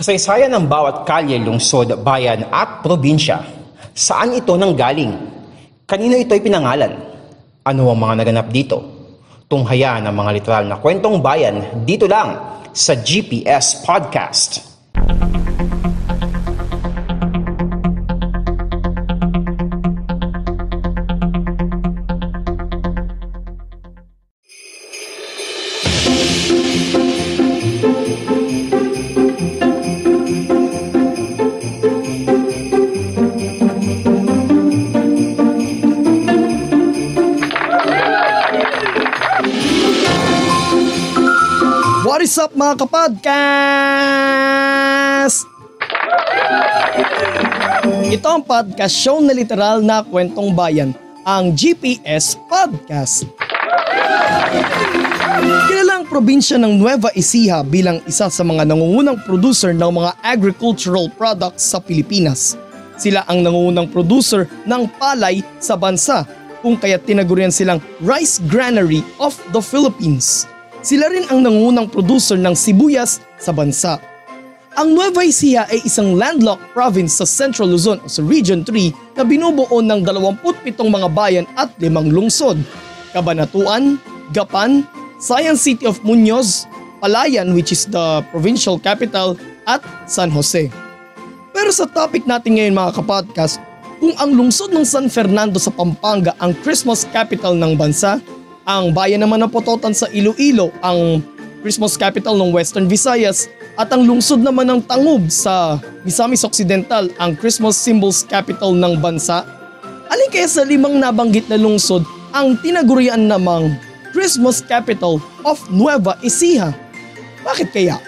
Kasaysayan ng bawat kalye, lungsod, bayan at probinsya. Saan ito nanggaling? Kanino ito'y pinangalan? Ano ang mga naganap dito? Tunghayan ang mga literal na kwentong bayan dito lang sa GPS Podcast. What is up mga kapodcast? Ito ang podcast show na literal na kwentong bayan, ang GPS Podcast. Kilalang probinsya ng Nueva Ecija bilang isa sa mga nangungunang producer ng mga agricultural products sa Pilipinas. Sila ang nangungunang producer ng palay sa bansa, kung kaya tinagurian silang Rice Granary of the Philippines. Sila rin ang nangungunang producer ng sibuyas sa bansa. Ang Nueva Ecija ay isang landlocked province sa Central Luzon o sa Region 3 na binubuo ng 27 mga bayan at 5 lungsod: Cabanatuan, Gapan, Science City of Muñoz, Palayan which is the provincial capital, at San Jose. Pero sa topic natin ngayon mga kapodcast, kung ang lungsod ng San Fernando sa Pampanga ang Christmas capital ng bansa, ang bayan naman ng Pototan sa Iloilo ang Christmas capital ng Western Visayas, at ang lungsod naman ng Tangub sa Misamis Occidental ang Christmas symbols capital ng bansa, alin kaya sa 5 nabanggit na lungsod ang tinagurian namang Christmas capital of Nueva Ecija? Bakit kaya?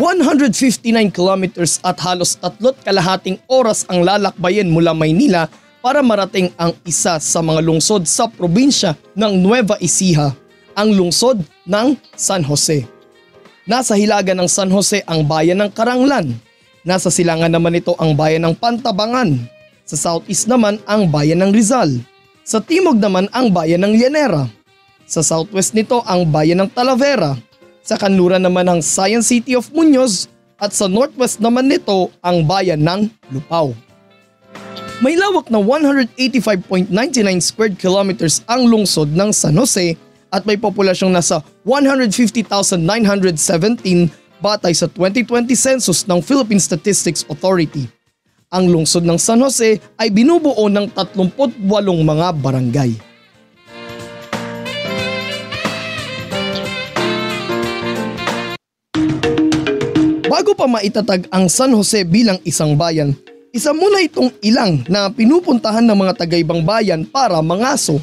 ...159 kilometers at halos 3.5 oras ang lalakbayin mula Maynila para marating ang isa sa mga lungsod sa probinsya ng Nueva Ecija, ang lungsod ng San Jose. Nasa hilaga ng San Jose ang bayan ng Karanglan. Nasa silangan naman ito ang bayan ng Pantabangan. Sa southeast naman ang bayan ng Rizal. Sa timog naman ang bayan ng Llanera. Sa southwest nito ang bayan ng Talavera. Sa kanluran naman ang Science City of Muñoz, at sa northwest naman nito ang bayan ng Lupao. May lawak na 185.99 square kilometers ang lungsod ng San Jose at may populasyong nasa 150,917 batay sa 2020 census ng Philippine Statistics Authority. Ang lungsod ng San Jose ay binubuo ng 38 mga barangay. Bago pa maitatag ang San Jose bilang isang bayan, isa muna itong ilang na pinupuntahan ng mga taga-ibang bayan para mangaso.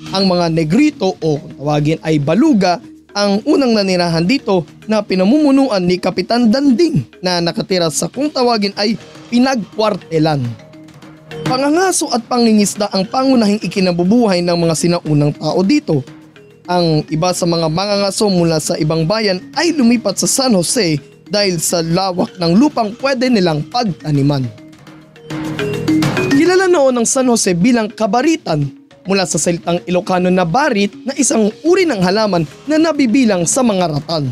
Ang mga Negrito o tawagin ay Baluga ang unang nanirahan dito na pinamumunuan ni Kapitan Danding na nakatira sa kung tawagin ay Pinagkwartelan. Pangangaso at pangingisda ang pangunahing ikinabubuhay ng mga sinaunang tao dito. Ang iba sa mga mangangaso mula sa ibang bayan ay lumipat sa San Jose dahil sa lawak ng lupang pwede nilang pagtaniman. Kilala noon ang San Jose bilang kabaritan mula sa salitang Ilocano na barit na isang uri ng halaman na nabibilang sa mga ratan.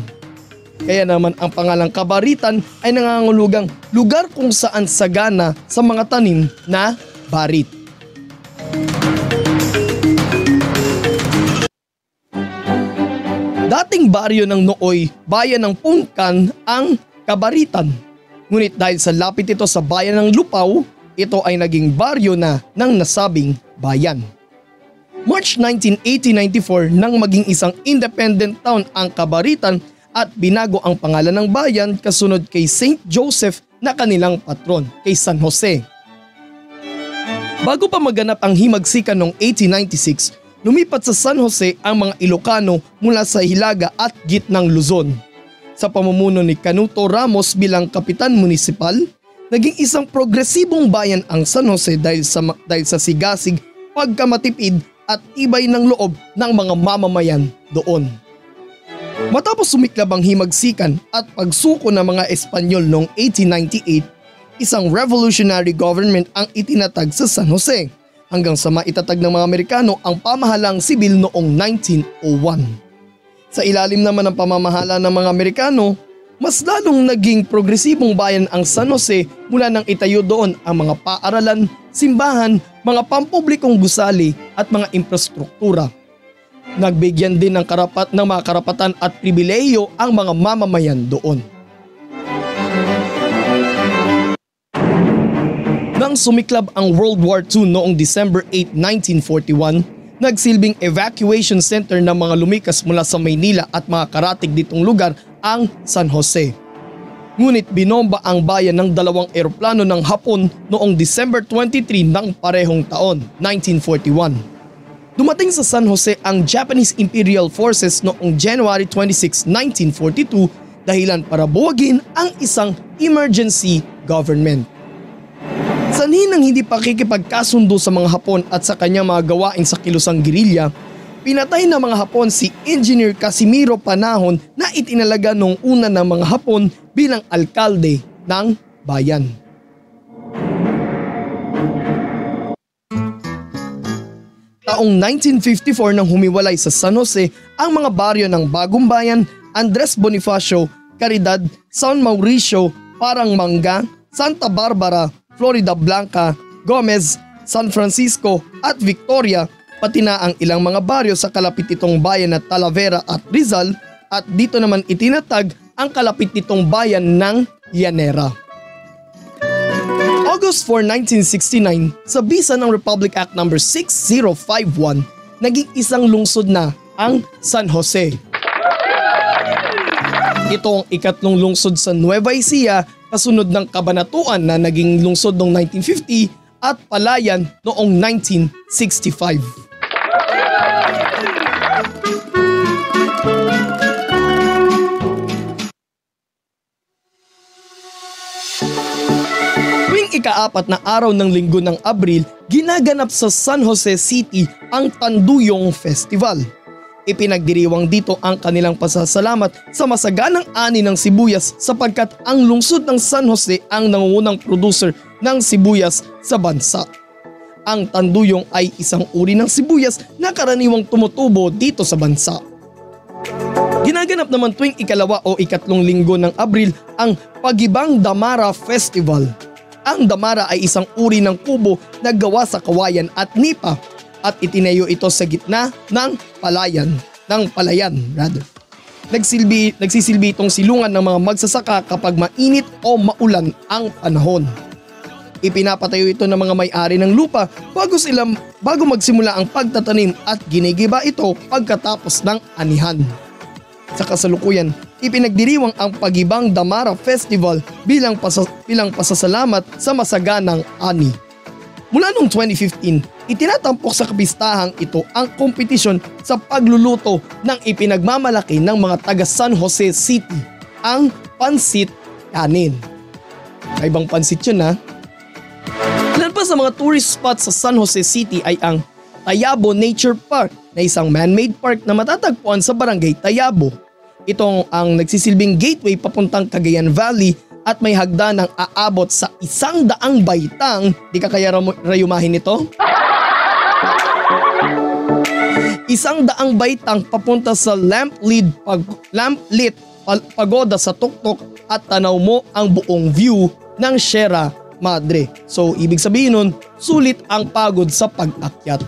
Kaya naman ang pangalang kabaritan ay nangangulugang lugar kung saan sagana sa mga tanim na barit. Dating baryo ng Nooy, bayan ng Pungkan ang Kabaritan. Ngunit dahil sa lapit ito sa bayan ng Lupao, ito ay naging baryo na ng nasabing bayan. March 19, 1894 nang maging isang independent town ang Kabaritan at binago ang pangalan ng bayan kasunod kay Saint Joseph na kanilang patron, kay San Jose. Bago pa maganap ang himagsikan noong 1896, lumipat sa San Jose ang mga Ilocano mula sa Hilaga at gitnang Luzon. Sa pamumuno ni Canuto Ramos bilang kapitan munisipal, naging isang progresibong bayan ang San Jose dahil sa sigasig, pagkamatipid at tibay ng loob ng mga mamamayan doon. Matapos sumiklab ang himagsikan at pagsuko ng mga Espanyol noong 1898, isang revolutionary government ang itinatag sa San Jose hanggang sa maitatag ng mga Amerikano ang pamahalang sibil noong 1901. Sa ilalim naman ng pamamahala ng mga Amerikano, mas lalong naging progresibong bayan ang San Jose mula nang itayo doon ang mga paaralan, simbahan, mga pampublikong gusali at mga infrastruktura. Nagbigyan din ng mga karapatan at pribilehiyo ang mga mamamayan doon. Nang sumiklab ang World War II noong December 8, 1941, nagsilbing evacuation center ng mga lumikas mula sa Maynila at mga karatig ditong lugar ang San Jose. Ngunit binomba ang bayan ng dalawang eroplano ng Hapon noong December 23 ng parehong taon, 1941. Dumating sa San Jose ang Japanese Imperial Forces noong January 26, 1942 dahilan para buwagin ang isang emergency government. Sanhin ng hindi pakikipagkasundo sa mga Hapon at sa kanyang mga gawain sa kilusang gerilya, pinatay ng mga Hapon si Engineer Casimiro Panahon na itinalaga noong una ng mga Hapon bilang alkalde ng bayan. Taong 1954 nang humiwalay sa San Jose ang mga baryo ng Bagong Bayan, Andres Bonifacio, Caridad, San Mauricio, Parang Manga, Santa Barbara, Florida Blanca, Gomez, San Francisco at Victoria, pati na ang ilang mga baryo sa kalapit nitong bayan na Talavera at Rizal, at dito naman itinatag ang kalapit nitong bayan ng Llanera. August 4, 1969, sa bisa ng Republic Act No. 6051, naging isang lungsod na ang San Jose. Ito ang ikatlong lungsod sa Nueva Ecija kasunod ng Kabanatuan na naging lungsod noong 1950 at Palayan noong 1965. Ika-4 na araw ng linggo ng Abril, ginaganap sa San Jose City ang Tanduyong Festival. Ipinagdiriwang dito ang kanilang pasasalamat sa masaganang ani ng sibuyas sapagkat ang lungsod ng San Jose ang nangungunang producer ng sibuyas sa bansa. Ang Tanduyong ay isang uri ng sibuyas na karaniwang tumutubo dito sa bansa. Ginaganap naman tuwing ikalawa o ikatlong linggo ng Abril ang Pagibang Damara Festival. Ang damara ay isang uri ng kubo na gawa sa kawayan at nipa at itinayo ito sa gitna ng palayan. Nagsisilbi itong silungan ng mga magsasaka kapag mainit o maulan ang panahon. Ipinapatayo ito ng mga may-ari ng lupa bago magsimula ang pagtatanim at ginigiba ito pagkatapos ng anihan. Sa kasalukuyan, ipinagdiriwang ang Pagibang Damara Festival bilang pasasalamat sa masaganang ani. Mula noong 2015, itinatampok sa kabistahang ito ang kompetisyon sa pagluluto ng ipinagmamalaki ng mga taga San Jose City, ang Pansit Kanin. Ibang pansit yun ha. Ilan pa sa mga tourist spots sa San Jose City ay ang Tayabo Nature Park na isang man-made park na matatagpuan sa Barangay Tayabo. Ito ang nagsisilbing gateway papuntang Cagayan Valley at may hagdanang aabot sa 100 baitang. Di ka kaya rayumahin ito? 100 baitang papunta sa lamplit pagoda sa tuktok at tanaw mo ang buong view ng Sierra Madre. So ibig sabihin nun, sulit ang pagod sa pag-akyat.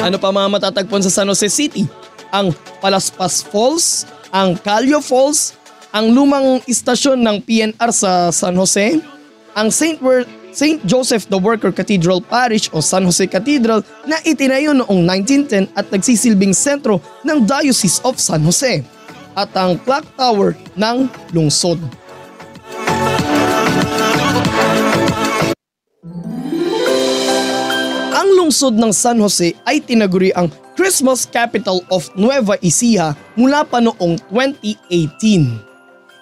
Ano pa mga matatagpuan sa San Jose City? Ang Palaspas Falls, ang Calio Falls, ang lumang istasyon ng PNR sa San Jose, ang St. Joseph the Worker Cathedral Parish o San Jose Cathedral na itinayo noong 1910 at nagsisilbing sentro ng Diocese of San Jose, at ang Clock Tower ng lungsod. Ang lungsod ng San Jose ay tinaguri ang Christmas Capital of Nueva Ecija mula pa noong 2018.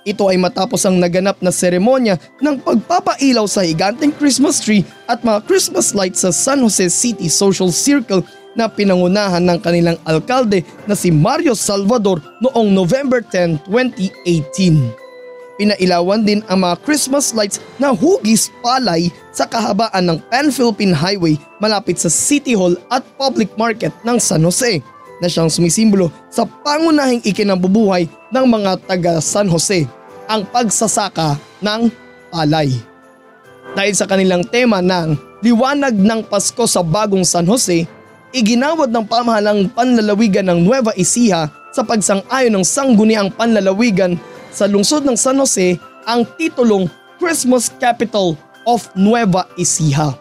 Ito ay matapos ang naganap na seremonya ng pagpapailaw sa higanteng Christmas tree at mga Christmas lights sa San Jose City Social Circle na pinangunahan ng kanilang alkalde na si Mario Salvador noong November 10, 2018. Pinailawan din ang mga Christmas lights na hugis palay sa kahabaan ng Pan-Philippine Highway malapit sa City Hall at Public Market ng San Jose na siyang sumisimbolo sa pangunahing ikinabubuhay ng mga taga San Jose, ang pagsasaka ng palay. Dahil sa kanilang tema ng Liwanag ng Pasko sa Bagong San Jose, iginawad ng pamahalang panlalawigan ng Nueva Ecija sa pagsang-ayon ng Sangguniang Panlalawigan sa lungsod ng San Jose ang titulong Christmas Capital of Nueva Ecija.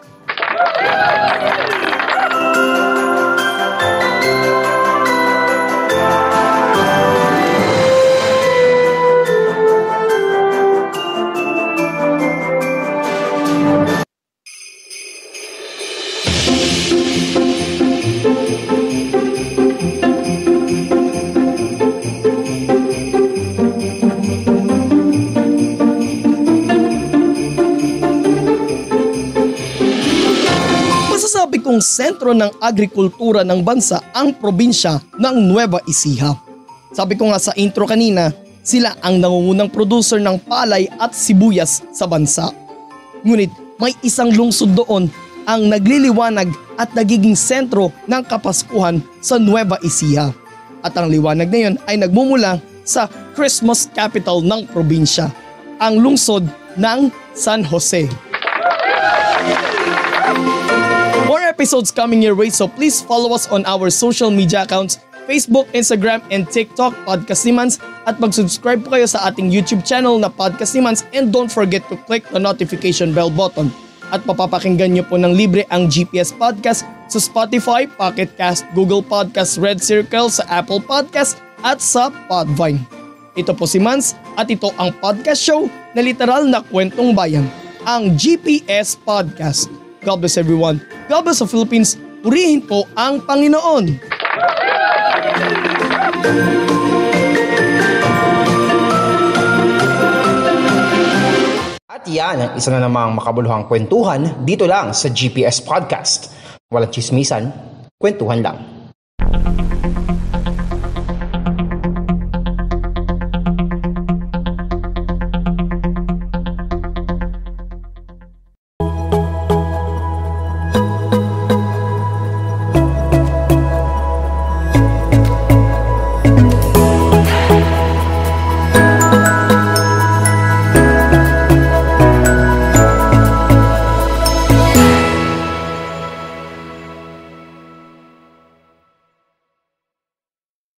Masasabi kong sentro ng agrikultura ng bansa ang probinsya ng Nueva Ecija. Sabi ko nga sa intro kanina, sila ang nangungunang producer ng palay at sibuyas sa bansa. Ngunit may isang lungsod doon ang nagliliwanag at nagiging sentro ng Kapaskuhan sa Nueva Ecija. At ang liwanag na yun ay nagmumula sa Christmas capital ng probinsya, ang lungsod ng San Jose. More episodes coming your way, so please follow us on our social media accounts, Facebook, Instagram, and TikTok, Podcast ni Mans, at mag-subscribe po kayo sa ating YouTube channel na Podcast ni Mans, and don't forget to click the notification bell button. At mapapakinggan nyo po ng libre ang GPS Podcast sa Spotify, Pocket Cast, Google Podcast, Red Circle, sa Apple Podcast, at sa Podvine. Ito po si Mans, at ito ang podcast show na literal na kwentong bayan, ang GPS Podcast. God bless everyone. God bless the Philippines. Purihin po ang Panginoon. At yan ang isa na namang makabuluhang kwentuhan dito lang sa GPS Podcast. Walang chismisan, kwentuhan lang.